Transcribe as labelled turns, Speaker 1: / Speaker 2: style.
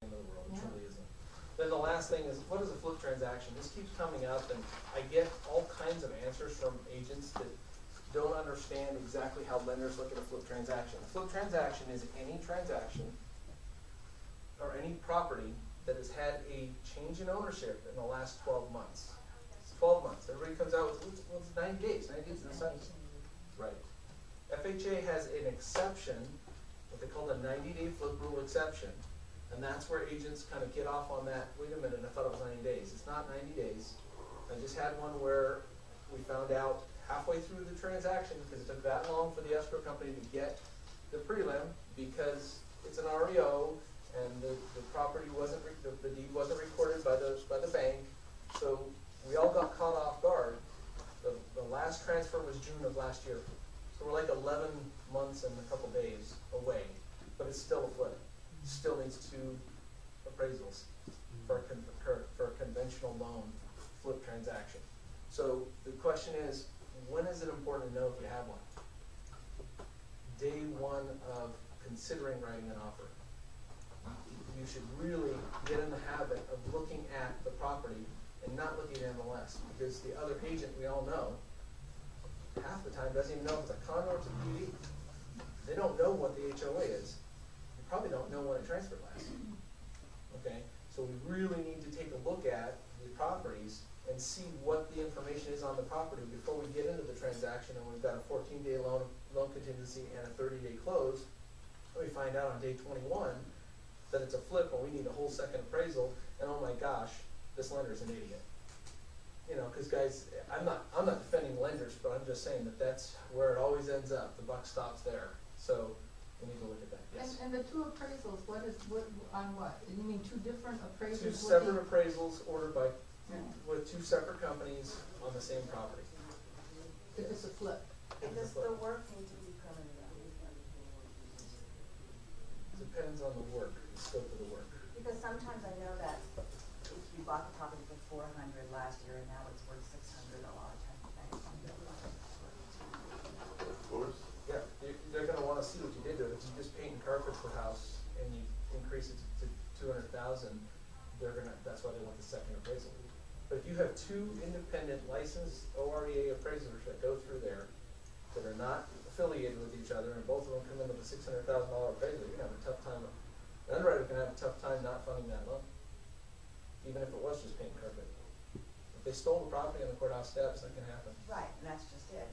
Speaker 1: end of the world. It truly isn't. Then the last thing is, what is a flip transaction? This keeps coming up, and I get all kinds of answers from agents that don't understand exactly how lenders look at a flip transaction. A flip transaction is any transaction or any property that has had a change in ownership in the last 12 months. It's 12 months. Everybody comes out with, well, it's 90 days. 90 days is not right. FHA has an exception, what they call the 90-day flip rule exception, and that's where agents kind of get off on that. Wait a minute, I thought it was 90 days. It's not 90 days. I just had one where we found out halfway through the transaction, because it took that long for the escrow company to get the prelim, because it's an REO and the property wasn't, the deed wasn't recorded by the bank, so we all got caught off guard. The last transfer was June of last year, so we're like 11 months and a couple days away, but it's still a flip. Still needs 2 appraisals for a conventional loan flip transaction. So the question is, when is it important to know if you have one? Day one of considering writing an offer. You should really get in the habit of looking at the property and not looking at MLS, because the other agent, we all know, half the time doesn't even know if it's a condo or it's a PUD. They don't know what the HOA is. They probably don't know when it transferred last. Okay, so we really need to take a look at the properties and see what the information is on the property before we get into the transaction, and we've got a 14-day loan contingency and a 30-day close. And we find out on day 21 that it's a flip, and we need a whole second appraisal, and oh my gosh, this lender's an idiot. You know, because guys, I'm not defending lenders, but I'm just saying that that's where it always ends up. The buck stops there. So we need to look at that. Yes.
Speaker 2: And the 2 appraisals, what on what? You mean 2 different appraisals?
Speaker 1: 2 separate appraisals ordered by with 2 separate companies on the same property.
Speaker 2: If it's a flip.
Speaker 3: And does the work need to be permanent?
Speaker 1: Depends on the work, the scope of the work.
Speaker 3: Because sometimes I know that if you bought the property for $400 last year and now it's worth $600, a lot of times banks don't get a lot of
Speaker 4: Of course.
Speaker 1: Yeah, they're going to want to see what you did to it. If you just paint and carpet the house and you increase it to $200,000, that's why they want the second appraisal. But if you have 2 independent licensed OREA appraisers that go through there that are not affiliated with each other, and both of them come in with a $600,000 appraisal, you're going to have a tough time. The underwriter's going to have a tough time not funding that loan, even if it was just paint and carpet. If they stole the property on the courthouse steps, that can happen.
Speaker 3: Right, and that's just it.